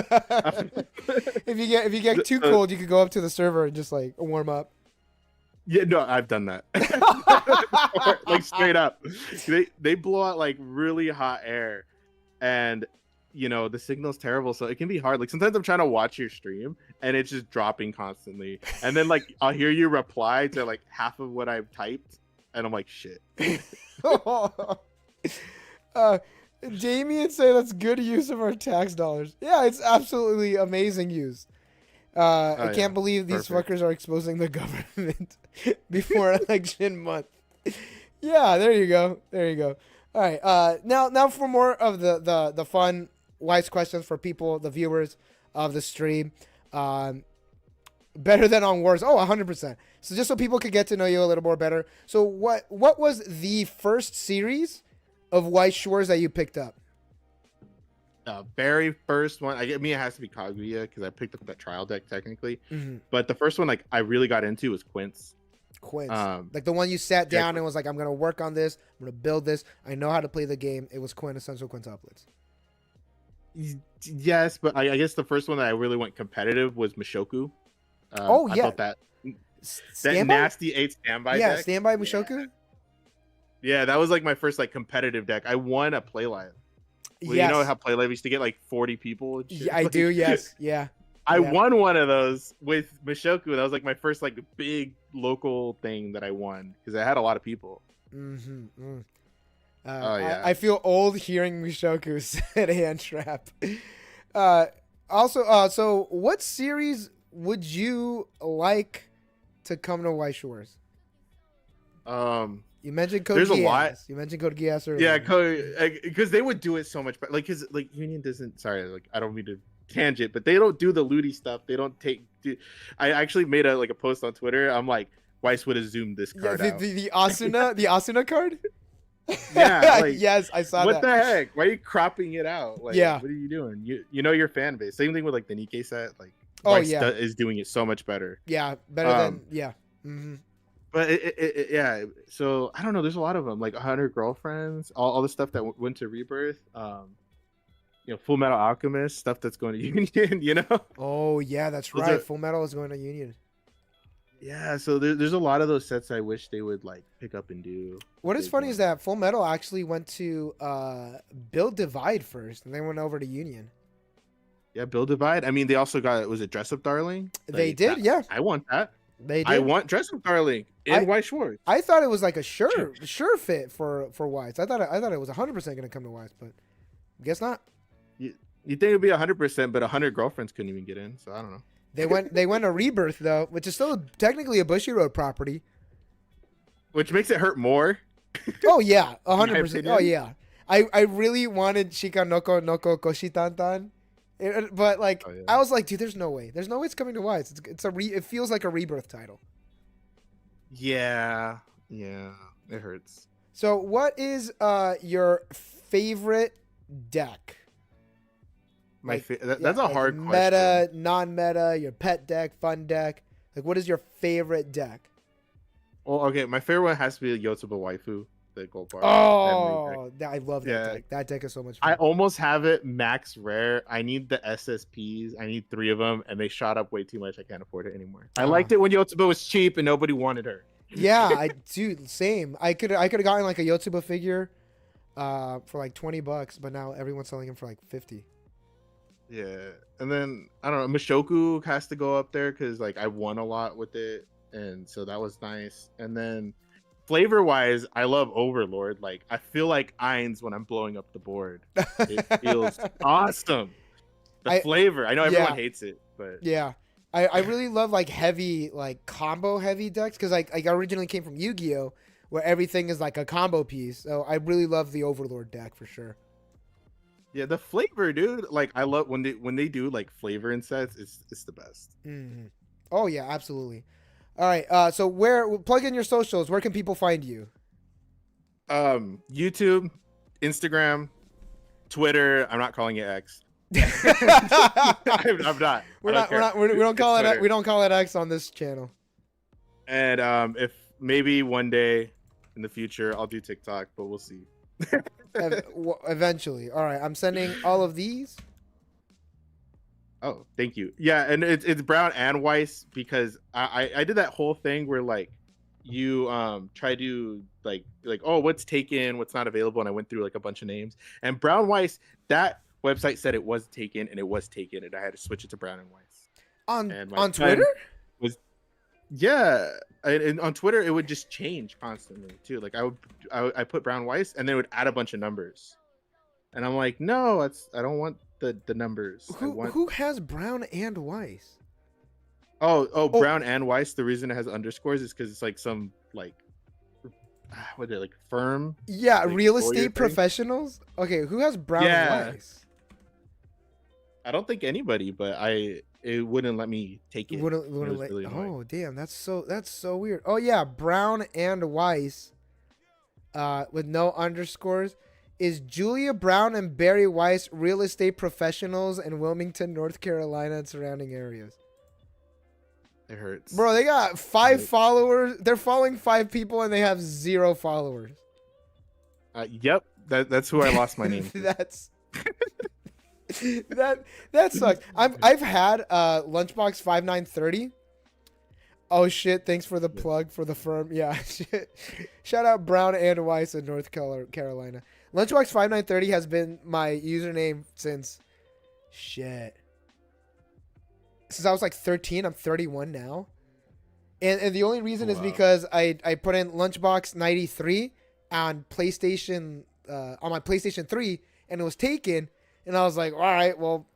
If you get too cold, you could go up to the server and just like warm up. Yeah, no, I've done that. Like straight up, they blow out like really hot air, and you know the signal's terrible, so it can be hard. Like sometimes I'm trying to watch your stream and it's just dropping constantly, and then like I'll hear you reply to like half of what I've typed, and I'm like, shit. Damien say that's good use of our tax dollars. Yeah, it's absolutely amazing use. I can't believe these fuckers are exposing the government before election month. Yeah, there you go. All right. Now for more of the fun Weiss questions for people, the viewers of the stream. Better than on Wars. Oh, 100%. So just so people could get to know you a little more better. So what was the first series of Weiss Schwarz that you picked up? the very first one, I mean, it has to be Kaguya because I picked up that trial deck technically. But the first one, like, I really got into was Quince. Like the one you sat Yeah, down and was like, I'm gonna work on this. I'm gonna build this. I know how to play the game. It was quintessential quintuplets. Yes, but I guess the first one that I really went competitive was Mushoku. Oh I yeah, built that standby. nasty 8 standby Yeah, deck. standby Mushoku. Yeah, that was like my first like competitive deck. I won a play live. Well, Yes. you know how play live used to get like 40 people and shit? Yeah, I Like, do. Yes. Yeah. I Yeah. won one of those with Mushoku. That was like my first like big local thing that I won because I had a lot of people. Mm-hmm. Oh yeah. I feel old hearing Mushoku said hand trap. So what series would you like to come to Weiss Schwarz? You mentioned Code There's Geass. a lot. You mentioned Code Geass earlier. Yeah, because they would do it so much better. Like, cause like Union doesn't. Sorry, like I don't mean to tangent, but they don't do the looty stuff. They don't take. I actually made a post on Twitter. I'm like, Weiss would have zoomed this card out. The Asuna card. Yeah, like, yes, I saw what that. the heck? Why are you cropping it out? Like, Yeah. what are you doing? You know your fan base. Same thing with like the Nikkei set. Like, Oh, Weiss yeah. is doing it so much better. Yeah, better than yeah. Mm-hmm. But yeah. So I don't know. There's a lot of them. Like 100 Girlfriends, all the stuff that went to Rebirth. Full Metal Alchemist stuff that's going to Union. You know. Oh yeah, that's Those right. are- Full Metal is going to Union. Yeah, so there's a lot of those sets I wish they would like pick up and do. What is funny is that Full Metal actually went to Build Divide first, and then went over to Union. Yeah, Build Divide. I mean, they also got, was it Dress Up Darling? They did, yeah. I want that. They did. I want Dress Up Darling in Weiss Schwarz. I thought it was like a sure fit for Weiss. I thought it was 100% going to come to Weiss, but guess not. You think it'd be 100%, but 100 Girlfriends couldn't even get in, so I don't know. They went a Rebirth though, which is still technically a Bushiroad property. Which makes it hurt more. Oh yeah, 100%. opinion. Oh yeah. I really wanted Shika Noko Koshitantan. But like Oh, yeah. I was like, dude, there's no way. There's no way it's coming to Weiss. It feels like a Rebirth title. Yeah, it hurts. So what is your favorite deck? That's a hard question. Meta, non-meta, your pet deck, fun deck. Like, what is your favorite deck? Well, okay, my favorite one has to be the Yotsuba Waifu, the gold bar. Oh, I love that Yeah. deck. That deck is so much fun. I almost have it max rare. I need the SSPs. I need 3 of them, and they shot up way too much. I can't afford it anymore. I liked it when Yotsuba was cheap and nobody wanted her. Yeah, dude, same. I could have gotten like a Yotsuba figure for like $20, but now everyone's selling him for like 50. Yeah, and then I don't know. Mushoku has to go up there because like I won a lot with it, and so that was nice. And then flavor wise, I love Overlord. Like I feel like Ainz when I'm blowing up the board. It feels awesome. The flavor. I know everyone hates it, but yeah, I really love like heavy, like combo heavy decks because like I originally came from Yu-Gi-Oh, where everything is like a combo piece. So I really love the Overlord deck for sure. yeah, the flavor, dude. Like I love when they do like flavor in sets. It's the best. Mm-hmm. Oh yeah, absolutely. All right, so plug in your socials. Where can people find you? YouTube, Instagram, Twitter. I'm not calling it X. I'm not. We don't call it X on this channel. And if maybe one day in the future I'll do TikTok, but we'll see. Eventually. All right, I'm sending all of these. Oh, thank you. Yeah, and it's Brown and Weiss because I did that whole thing where like you try to like oh, what's taken, what's not available, and I went through like a bunch of names. And Brown Weiss, that website said it was taken, and it was taken, and I had to switch it to Brown and Weiss. On Twitter? Yeah, and on Twitter it would just change constantly too. Like I put Brown Weiss, and then it would add a bunch of numbers, and I'm like, no, I don't want the numbers. Who has Brown and Weiss? Oh, Brown and Weiss. The reason it has underscores is because it's like some like what are they, like firm? Yeah, like, real estate professionals. Okay, who has Brown and Weiss? I don't think anybody, but it wouldn't let me take it. Wouldn't let. Really oh damn, that's so weird. Oh yeah, Brown and Weiss, with no underscores. Is Julia Brown and Barry Weiss real estate professionals in Wilmington, North Carolina, and surrounding areas? It hurts. Bro, they got 5 followers. They're following 5 people, and they have 0 followers. Yep, that's who I lost my name to. That's that sucks. I've had Lunchbox 5930. Oh shit! Thanks for the plug for the firm. Yeah, shit. Shout out Brown and Weiss in North Carolina. Lunchbox 5930 has been my username since since I was like 13. I'm 31 now, and the only reason is because I put in Lunchbox 93 on PlayStation on my PlayStation 3, and it was taken, and I was like, all right, well,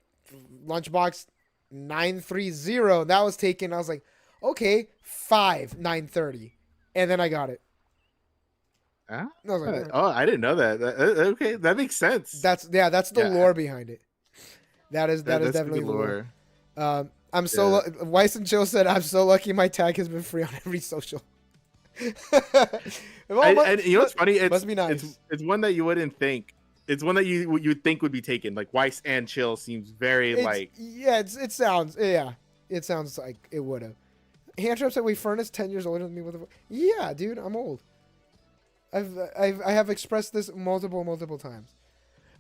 Lunchbox 930 that was taken. I was like, okay, 5930, and then I got it. Huh? I was like, oh, I didn't know that. Okay, that makes sense. That's the lore behind it. That is definitely the lore. I'm so Weiss and Chill said, I'm so lucky my tag has been free on every social. And you know what's funny? It must be nice. It's one that you wouldn't think. It's one that you'd think would be taken. Like Weiss and Chill seems very it sounds like it would have. Handtrap said, "We furnace 10 years older than me." With yeah, dude, I'm old. I have expressed this multiple times.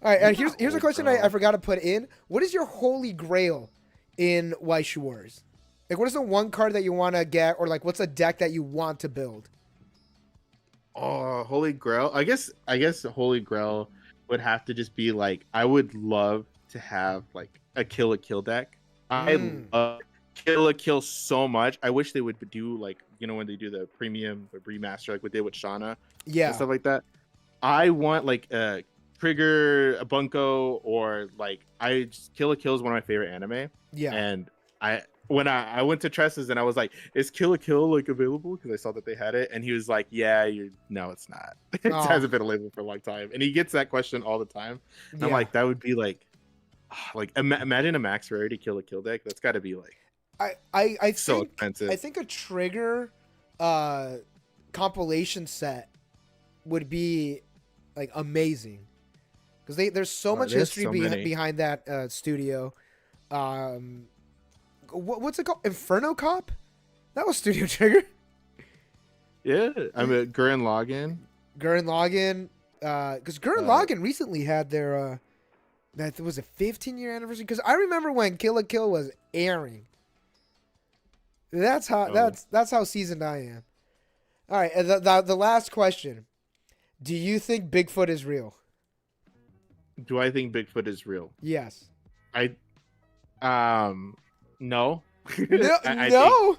All right, and here's a question I forgot to put in. What is your holy grail in Weiss Schwarz? Like, what is the one card that you want to get, or like, what's a deck that you want to build? Oh, Holy Grail. I guess the Holy Grail would have to just be like, I would love to have like a kill deck. I love kill so much. I wish they would do like, you know, when they do the premium or remaster, like what they did with Shauna, and stuff like that. I want like a Trigger, a Bunko, or like Kill is one of my favorite anime. Yeah, and when I went to Tress's and I was like, is Kill like available? Because I saw that they had it, and he was like, yeah, no, it's not. It hasn't been available for a long time, and he gets that question all the time. And I'm like, that would be like imagine a max rarity Kill deck. That's got to be like I so think, expensive. I think a Trigger compilation set would be like amazing, because there's so much history behind that studio. What's it called? Inferno Cop? That was Studio Trigger. Yeah, I mean Gurren Lagann. Because Gurren Lagann recently had their that was a 15-year anniversary. Because I remember when Kill la Kill was airing. That's how seasoned I am. All right, the last question: do you think Bigfoot is real? Do I think Bigfoot is real? Yes. No. No.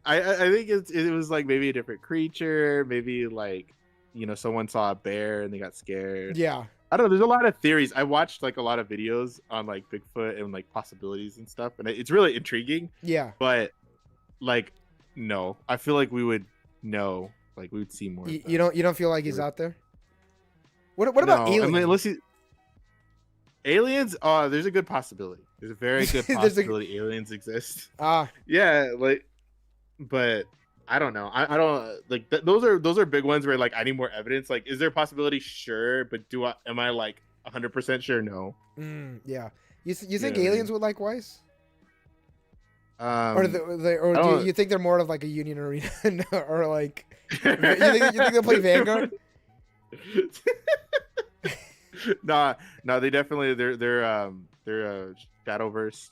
I think it was like maybe a different creature. Maybe like, you know, someone saw a bear and they got scared. Yeah. I don't know. There's a lot of theories. I watched like a lot of videos on like Bigfoot and like possibilities and stuff, and it's really intriguing. Yeah. But like, no, I feel like we would know. Like we would see more. You don't feel like he's out there? What about aliens? I mean, let's see. Aliens? Oh, there's a good possibility. There's a very good possibility aliens exist. Yeah, like, but I don't know. I don't like those are big ones where like I need more evidence. Like, is there a possibility? Sure, but am I like 100% sure? No. Yeah. You think aliens would like Weiss? Or do you think they're more of like a Union Arena or like you think they'll play Vanguard? No, they definitely they're Shadowverse.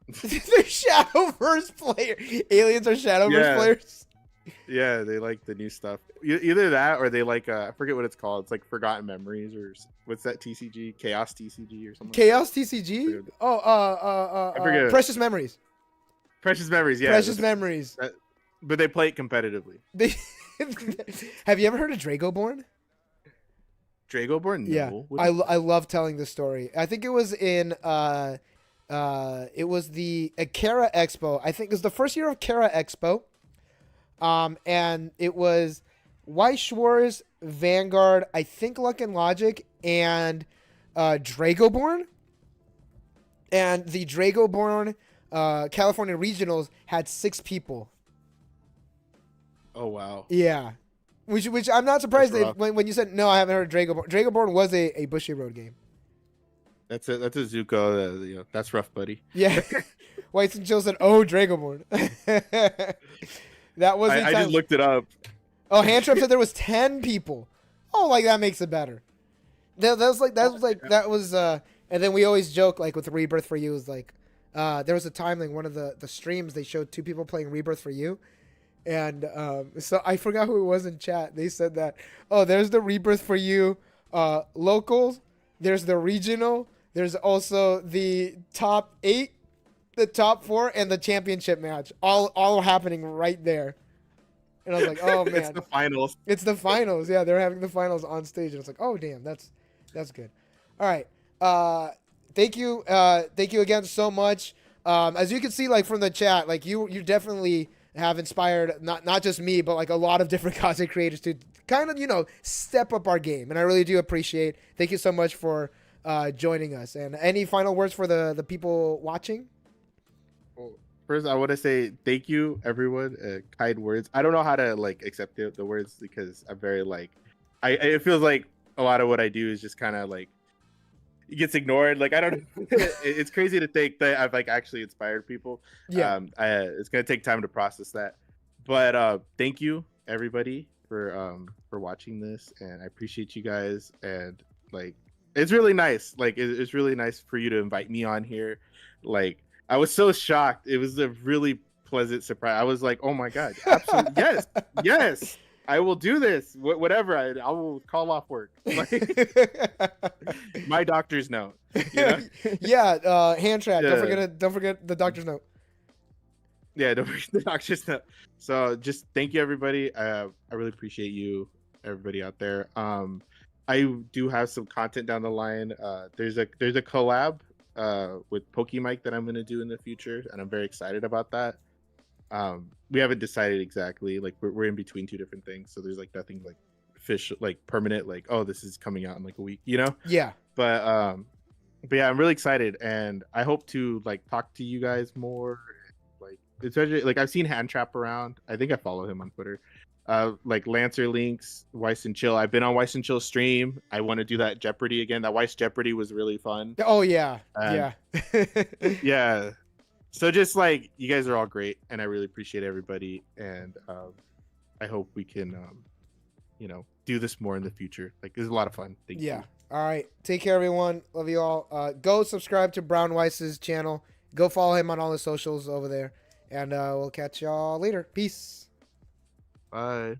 They're Shadowverse player. Aliens are Shadowverse players. Yeah, they like the new stuff. Either that or they like I forget what it's called. It's like Forgotten Memories or what's that TCG? Chaos TCG or something. Chaos TCG? I forget. Precious Memories. Precious Memories, yeah. Precious Memories. But they play it competitively. Have you ever heard of Dragoborn? Dragoborn? No. Yeah. I love telling this story. I think it was in it was the Akera Expo. I think it was the first year of Akera Expo. And it was Weiss Schwarz, Vanguard, I think Luck and Logic, and Dragoborn. And the Dragoborn California Regionals had 6 people. Oh wow. Yeah. Which I'm not surprised That's rough. when you said no. I haven't heard of Dragoborn. Dragoborn was a Bushiroad game. That's a Zuko. You know, that's rough, buddy. Yeah. Weiss and Chill said, "Oh, Dragoborn." That was. I just looked it up. Oh, Handtrap said there was 10 people. Oh, like that makes it better. That was and then we always joke like with Rebirth for You is like, there was a time like one of the streams they showed 2 people playing Rebirth for You, and so I forgot who it was in chat. They said that, oh, there's the Rebirth for You locals, there's the regional, there's also the top 8, the top 4, and the championship match, all happening right there. And I was like, oh man, it's the finals. It's the finals. Yeah, they're having the finals on stage, and it's like, oh damn, that's good. All right, thank you again so much. As you can see, like from the chat, like you definitely have inspired not just me, but like a lot of different content creators to kind of step up our game, and I really do appreciate. Thank you so much for joining us. And any final words for the people watching? First, I want to say thank you, everyone. Kind words. I don't know how to like accept the words because I'm very like, it feels like a lot of what I do is just kind of like, it gets ignored. Like I don't know. It's crazy to think that I've like actually inspired people. Yeah. It's gonna take time to process that, but thank you everybody for watching this, and I appreciate you guys. And like, it's really nice. Like it's really nice for you to invite me on here. Like. I was so shocked. It was a really pleasant surprise. I was like, "Oh my god, absolutely, yes, I will do this. Whatever, I will call off work." Like, my doctor's note. You know? Yeah, hand trap. Yeah. Don't forget the doctor's note. Yeah, don't forget the doctor's note. So just thank you, everybody. I really appreciate you, everybody out there. I do have some content down the line. There's a collab. With Pokemike that I'm gonna do in the future, and I'm very excited about that. We haven't decided exactly. Like we're in between 2 different things, so there's like nothing like official, like permanent. Like, oh, this is coming out in like a week, Yeah. But yeah, I'm really excited, and I hope to like talk to you guys more. Like especially like I've seen Handtrap around. I think I follow him on Twitter. Like Lancer Links, Weiss and Chill. I've been on Weiss and Chill stream. I want to do that Jeopardy again. That Weiss Jeopardy was really fun. Oh yeah, yeah. Yeah. So just like you guys are all great, and I really appreciate everybody, and I hope we can do this more in the future. Like it's a lot of fun. Thank you. All right. Take care, everyone. Love you all. Go subscribe to Brown Weiss's channel. Go follow him on all the socials over there, and we'll catch y'all later. Peace. Bye.